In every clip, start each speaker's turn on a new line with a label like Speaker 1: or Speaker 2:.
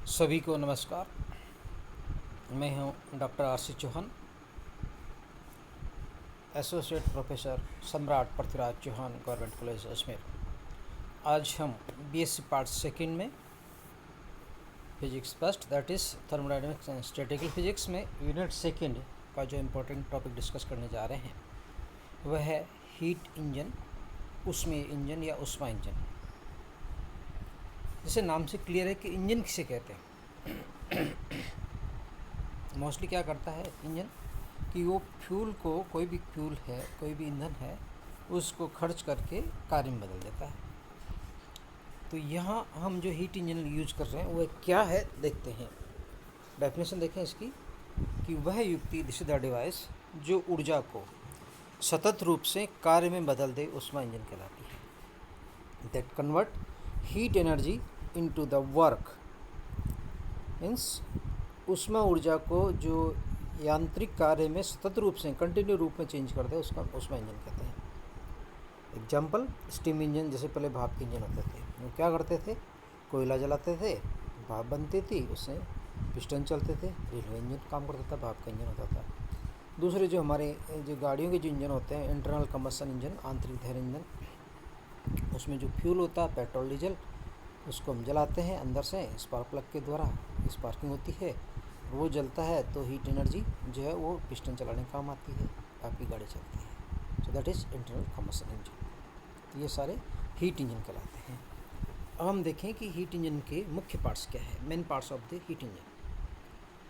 Speaker 1: सभी को नमस्कार। मैं हूं डॉक्टर आर.सी. Chauhan, associate professor Samrat Prithviraj Chauhan, government college Ajmer. आज हम बीएससी पार्ट सेकंड में physics first, that is thermodynamics and statistical physics में यूनिट सेकंड का जो इम्पोर्टेंट टॉपिक डिस्कस करने जा रहे हैं वह है हीट इंजन, ऊष्मीय इंजन या ऊष्मा इंजन। जैसे नाम से क्लियर है कि इंजन किसे कहते हैं। मोस्टली क्या करता है इंजन कि वो फ्यूल को, कोई भी फ्यूल है, कोई भी ईंधन है, उसको खर्च करके कार्य में बदल देता है। तो यहाँ हम जो हीट इंजन यूज कर रहे हैं वह क्या है देखते हैं। डेफिनेशन देखें इसकी कि वह युक्ति, दिस इज द डिवाइस, जो ऊर्जा को सतत रूप से कार्य में बदल दे, ऊष्मा इंजन कहलाती है। That convert heat energy into the work, means ऊष्मा ऊर्जा को जो यांत्रिक कार्य में सतत रूप से, कंटिन्यू रूप में चेंज कर दे, उसका ऊष्मा इंजन कहते हैं। एग्जाम्पल, स्टीम इंजन, जैसे पहले भाप के इंजन होते थे, वो क्या करते थे, कोयला जलाते थे, भाप बनती थी, उससे पिस्टन चलते थे। रेलवे इंजन काम करता था, भाप का इंजन होता था। दूसरे जो हमारे जो गाड़ियों के जो इंजन होते हैं, इंटरनल कंबशन इंजन, आंतरिक दहन इंजन, उसमें जो फ्यूल होता है पेट्रोल डीजल, उसको हम जलाते हैं अंदर से स्पार्क प्लग के द्वारा, स्पार्किंग होती है, वो जलता है तो हीट एनर्जी जो है वो पिस्टन चलाने का काम आती है, आपकी गाड़ी चलती है। So that is internal combustion engine. तो ये सारे हीट इंजन कहलाते हैं। अब हम देखें कि हीट इंजन के मुख्य पार्ट्स क्या है, main parts of the heat engine.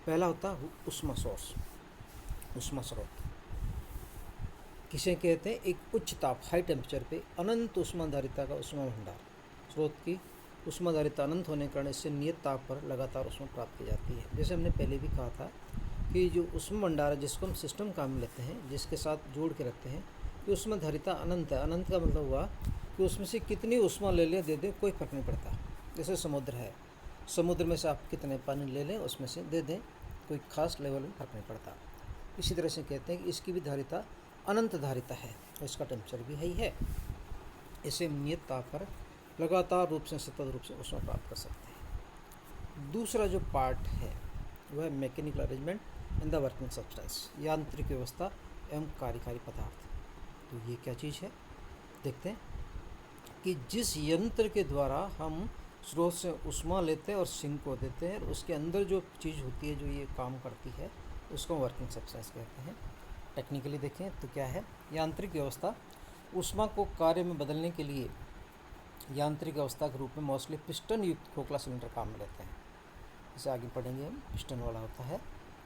Speaker 1: पहला होता है ऊष्मा सोर्स, ऊष्मा स्रोत। किसे कहते हैं, एक उच्च ताप, हाई टेम्परेचर पे अनंत ऊष्माधारिता का ऊष्मा भंडार। स्रोत की ऊष्माधारिता अनंत होने के कारण इससे नियत ताप पर लगातार ऊष्मा प्राप्त की जाती है। जैसे हमने पहले भी कहा था कि जो ऊष्मा भंडार है, जिसको हम सिस्टम काम में लेते हैं, जिसके साथ जोड़ के रखते हैं, कि ऊष्माधारिता अनंत है। अनंत का मतलब हुआ कि उसमें से कितनी ऊष्मा ले लें, दे दें, कोई फर्क नहीं पड़ता। जैसे समुद्र है, समुद्र में से आप कितने पानी ले लें, उसमें से दे दें, कोई खास लेवल में फर्क नहीं पड़ता। इसी तरह से कहते हैं कि इसकी भी धारिता अनंत धारिता है, और इसका टेम्परेचर भी है ही है। इसे नियत ताप पर लगातार रूप से, सतत रूप से ऊष्मा प्राप्त कर सकते हैं। दूसरा जो पार्ट है वह mechanical arrangement and the working substance, यांत्रिक व्यवस्था एवं कार्यकारी पदार्थ। तो ये क्या चीज़ है देखते हैं कि जिस यंत्र के द्वारा हम स्रोत से ऊष्मा लेते हैं और सिंक को देते हैं, और उसके अंदर जो चीज़ होती है जो ये काम करती है, उसको वर्किंग सब्सटेंस कहते हैं। टेक्निकली देखें तो क्या है, यांत्रिक व्यवस्था ऊष्मा को कार्य में बदलने के लिए यांत्रिक व्यवस्था के रूप में मोस्टली पिस्टन युक्त खोखला सिलेंडर काम में लेते हैं। जैसे आगे पढ़ेंगे हम, पिस्टन वाला होता है,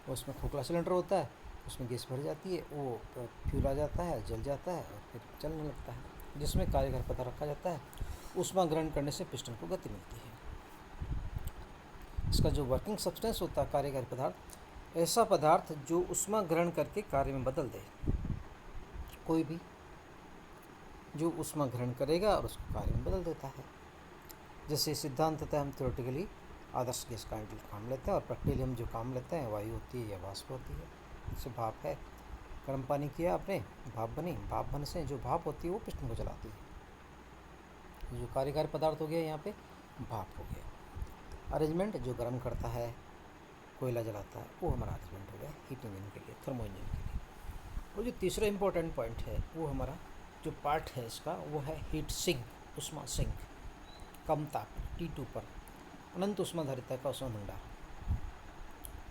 Speaker 1: उसमें खोखला सिलेंडर होता है, उसमें गैस भर जाती है, वो फ्यूल आ जाता है, जल जाता है और फिर चलने लगता है, जिसमें कार्यकारी पदार्थ रखा जाता है। ऊष्मा ग्रहण करने से पिस्टन को गति मिलती है। इसका जो वर्किंग सब्सटेंस होता है, कार्यकारी पदार्थ, ऐसा पदार्थ जो ऊष्मा ग्रहण करके कार्य में बदल दे। कोई भी जो ऊष्मा ग्रहण करेगा और उसको कार्य में बदल देता है। जैसे सिद्धांततः हम थ्योरेटिकली आदर्श गैस का काम लेते हैं, और प्रैक्टिकली हम जो काम लेते हैं वायु होती है या वाष्प होती है। जैसे भाप है, गर्म पानी किया आपने, भाप बनी, भाप बनने से जो भाप होती है वो पिस्टन को चलाती है। जो कार्यकारी पदार्थ हो गया यहाँ पे भाप हो गया। अरेंजमेंट जो गर्म करता है, कोयला जलाता है, वो हमारा अरेंजमेंट हो गया हीट इंजन के लिए, थर्मो इंजन के लिए। और जो तीसरा इंपॉर्टेंट पॉइंट है, वो हमारा जो पार्ट है इसका, वो है हीट सिंक, ऊष्मा सिंक। कम ताप T2 पर अनंत ऊष्माधारिता का ऊष्मा भंडार,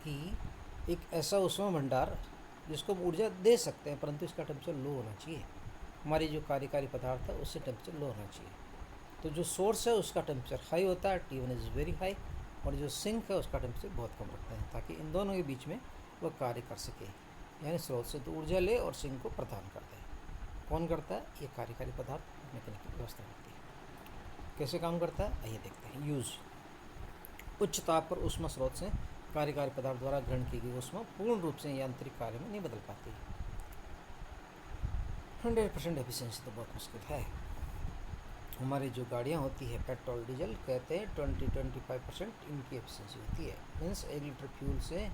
Speaker 1: कि एक ऐसा ऊष्मा भंडार जिसको हम ऊर्जा दे सकते हैं, परंतु इसका टेम्परेचर लो होना चाहिए। हमारी जो कार्यकारी पदार्थ है उससे टेम्परेचर लो होना चाहिए। तो जो सोर्स है उसका टेम्परेचर हाई होता है, T1 इज़ वेरी हाई, और जो सिंक है उसका टेम्परेचर बहुत कम रखते हैं, ताकि इन दोनों के बीच में वह कार्य कर सके, यानी स्रोत से तो ऊर्जा ले और सिंक को प्रदान कर दे। कौन करता है, ये कार्यकारी पदार्थ मैकेनिकल व्यवस्था करती है। कैसे काम करता है आइए देखते हैं। यूज़, उच्च ताप पर ऊष्मा स्रोत से कार्यकारी पदार्थ द्वारा ग्रहण की गई ऊष्मा पूर्ण रूप से यांत्रिक कार्य में नहीं बदल पाती। 100% एफिशिएंसी तो बहुत मुश्किल है। हमारी जो गाड़ियाँ होती है पेट्रोल डीजल, कहते हैं 20-25% इनकी एफिशिएंसी होती है। मीन्स 1 लीटर फ्यूल से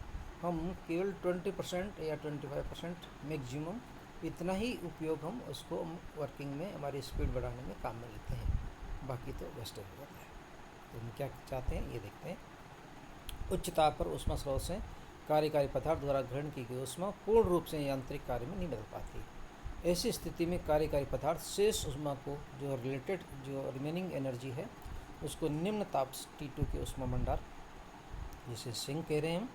Speaker 1: हम केवल 20% या 25% मैक्सिमम इतना ही उपयोग हम उसको वर्किंग में, हमारी स्पीड बढ़ाने में काम में लेते हैं, बाकी तो वेस्टेज हो जाता है। तो हम क्या चाहते हैं ये देखते हैं उच्च ताप पर ऊष्मा स्रोत से कार्यकारी पदार्थ द्वारा ग्रहण की गई ऊष्मा पूर्ण रूप से यांत्रिक कार्य में नहीं बदल पाती। ऐसी स्थिति में कार्यकारी पदार्थ शेष ऊष्मा को जो रिमेनिंग एनर्जी है उसको निम्न ताप T2 के ऊष्मा भंडार जिसे सिंक कह रहे हैं हम,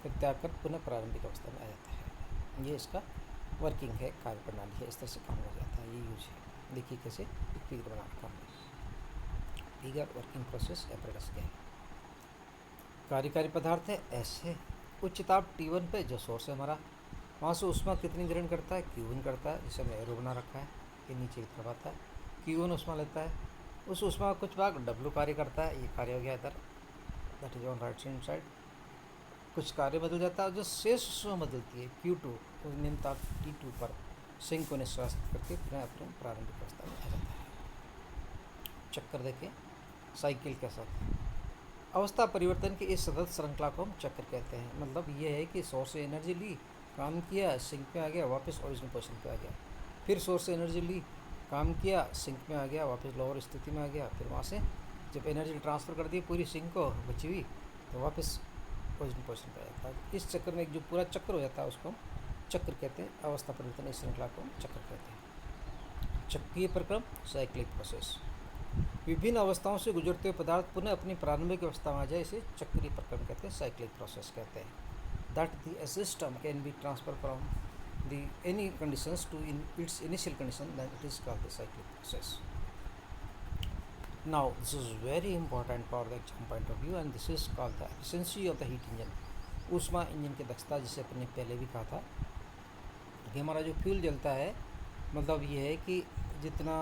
Speaker 1: फिर त्याग कर पुनः प्रारंभिक अवस्था में आ जाता है। ये इसका वर्किंग है, कार्य प्रणाली है, इस तरह से काम हो जाता है, ये यूज है। देखिए कैसे फिगर बना रखा हमने, फिगर वर्किंग प्रोसेस एपरेटस के है। कार्यकारी पदार्थ है ऐसे उच्च ताप T1 पे जो सोर्स है हमारा, वहाँ से ऊष्मा कितनी ग्रहण करता है, Q1 करता है, जिसे हमने एरो बना रखा है, ये नीचे की तरफ आता है। Q1 ऊष्मा लेता है, उस ऊष्मा का कुछ भाग W कार्य करता है, ये कार्य हो गया इधर, that is on right hand side. कुछ कार्य बदल जाता है, जो शेष ऊष्मा बदलती है Q2 उस निम्न ताप T2 पर सिंक को निष्कासित करके पुनः अपने प्रारंभिक अवस्था में आ जाता है। चक्कर देखें साइकिल के साथ अवस्था परिवर्तन की इस सतत श्रृंखला को हम चक्र कहते हैं। मतलब ये है कि सोर्स से एनर्जी ली, काम किया, सिंक पे आ गया, वापस ओरिजिनल पोजीशन पे आ गया, फिर सोर्स से एनर्जी ली, काम किया, सिंक में आ गया, वापस लोअर स्थिति में आ गया, फिर वहाँ से जब एनर्जी ट्रांसफ़र कर दी पूरी सिंक को बची हुई तो वापस ओरिजिनल पोजीशन पे आ जाता है। इस चक्कर में एक जो पूरा चक्र हो जाता है उसको हम चक्र कहते हैं। अवस्था परिवर्तन इस श्रृंखला को हम चक्र कहते हैं। चक्रीय प्रक्रम साइक्लिक प्रोसेस, विभिन्न अवस्थाओं से गुजरते हुए पदार्थ पुनः अपनी प्रारंभिक अवस्था में आ जाए, इसे चक्रीय प्रक्रम कहते हैं, साइक्लिक प्रोसेस कहते हैं। That the system can be transfer from the any conditions to its initial condition, that it is called the cyclic process. Now this is very important for the exam point of view and this is called the efficiency of the heat engine। ऊष्मा engine की दक्षता, जिसे अपन ने पहले भी कहा था कि हमारा जो फ्यूल जलता है, मतलब ये है कि जितना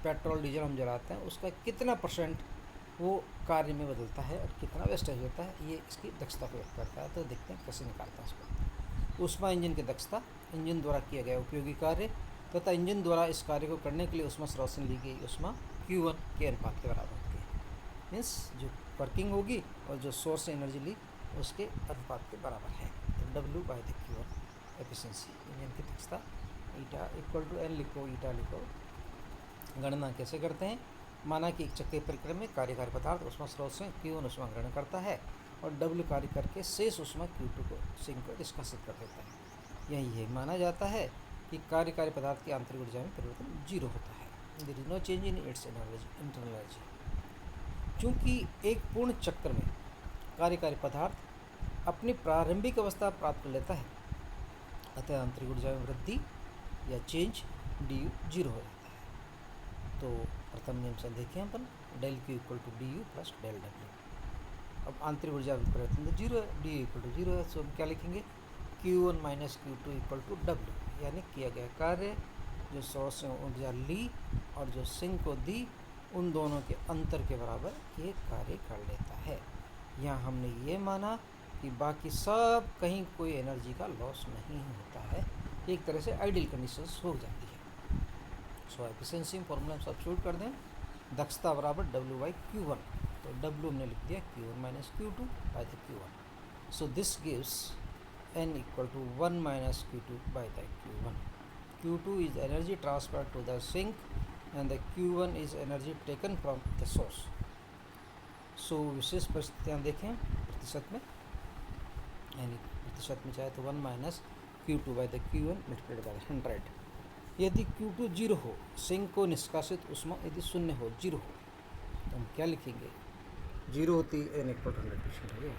Speaker 1: पेट्रोल डीजल हम जलाते हैं उसका कितना परसेंट वो कार्य में बदलता है और कितना वेस्टेज होता है, ये इसकी दक्षता को व्यक्त करता है। तो देखते हैं कैसे निकालते हैं इसको। ऊष्मा इंजन की दक्षता, इंजन द्वारा किया गया उपयोगी कार्य तथा इंजन द्वारा इस कार्य को करने के लिए ऊष्मा स्रोत से ली गई ऊष्मा Q1 के अनुपात के बराबर होती है। मीन्स जो वर्किंग होगी और जो सोर्स से एनर्जी ली उसके अनुपात के बराबर है। तो W by the Q1 efficiency, engine की दक्षता, ईटा इक्वल टू N लिखो, ईटा लिखो। गणना कैसे करते हैं, माना कि एक चक्रीय प्रक्रिया में कार्यकारी पदार्थ ऊष्मा स्रोत से Q1 ऊष्मा ग्रहण करता है और W कार्य करके शेष ऊष्मा Q2 को सिंक को निष्कासित कर देता है। यही है माना जाता है कि कार्यकारी पदार्थ की आंतरिक ऊर्जा में परिवर्तन जीरो होता है, there is no change in its internal energy. चूँकि एक पूर्ण चक्र में कार्यकारी पदार्थ अपनी प्रारंभिक अवस्था प्राप्त कर लेता है, अतः आंतरिक ऊर्जा में वृद्धि या चेंज du जीरो हो जाता है। तो प्रथम नियम से देखें अपन, del Q equal to du plus del W। अब आंतरिक ऊर्जा में परिवर्तन तो जीरो है, du इक्वल टू जीरो है, तो हम क्या लिखेंगे, Q1 minus Q2 equal to W, यानी किया गया कार्य जो सोर्स से ऊर्जा ली और जो सिंक को दी उन दोनों के अंतर के बराबर ये कार्य कर लेता है। यहाँ हमने ये माना कि बाकी सब कहीं कोई एनर्जी का लॉस नहीं होता है, एक तरह से आइडियल कंडीशंस हो जाती है। सो एफिशिएंसी फॉर्मूला हम सब्स्टिट्यूट कर दें, दक्षता बराबर W बाई Q1, तो W हमने लिख दिया Q1 minus Q2 by the Q1। So this gives N equal to 1 minus Q2 by the Q1। Q2 is energy transferred to the sink and the Q1 is energy taken from the source। So विशेष परिस्थितियाँ देखें प्रतिशत में, यानी प्रतिशत में चाहे तो 1 minus Q2 by the Q1 multiplied by 100। यदि Q2 जीरो हो, सिंक को निष्कासित ऊष्मा यदि शून्य हो, जीरो हो, तो हम क्या लिखेंगे, जीरो होती N इक्वल टू 100% हो गया।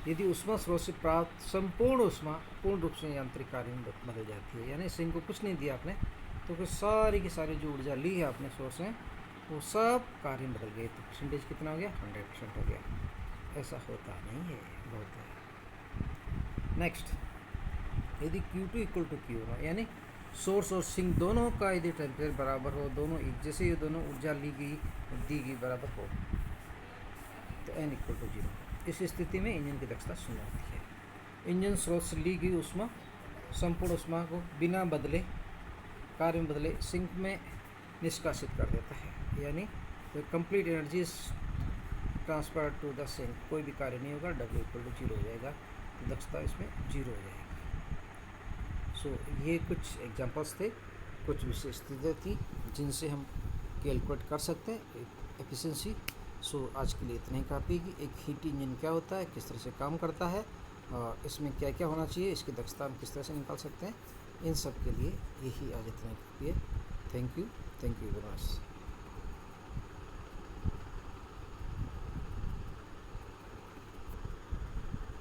Speaker 1: यदि ऊष्मा स्रोत से प्राप्त संपूर्ण ऊष्मा पूर्ण रूप से यांत्रिक कार्य में बदल जाती है, यानी सिंक को कुछ नहीं दिया आपने, तो फिर सारी की सारी जो ऊर्जा ली है आपने सोर्स से वो सब कार्य में बदल गए, तो परसेंटेज कितना हो गया, 100% हो गया। ऐसा होता नहीं है, बहुत है। नेक्स्ट, यदि Q2 इक्वल टू Q1 यानी सोर्स और सिंक दोनों का यदि टेम्परेचर बराबर हो, दोनों एक जैसे ये दोनों ऊर्जा ली गई दी गई बराबर हो, तो N इक्वल टू 0। इस स्थिति में इंजन की दक्षता शून्य होती है। इंजन स्रोत से ली गई ऊष्मा संपूर्ण ऊष्मा को बिना बदले कार्य में बदले सिंक में निष्कासित कर देता है, यानी तो complete energy transfer to the sink, कोई भी कार्य नहीं होगा, W इक्वल टू 0 हो जाएगा, तो दक्षता इसमें 0 हो जाएगी। सो ये कुछ एग्जांपल्स थे, कुछ विशेषताएं थी जिनसे हम कैलकुलेट कर सकते हैं एफिशिएंसी। सो आज के लिए इतना ही काफ़ी कि एक हीट इंजन क्या होता है, किस तरह से काम करता है, और इसमें क्या क्या होना चाहिए, इसकी दक्षता हम किस तरह से निकाल सकते हैं, इन सब के लिए यही आज इतना ही काफ़ी है। Thank you very much.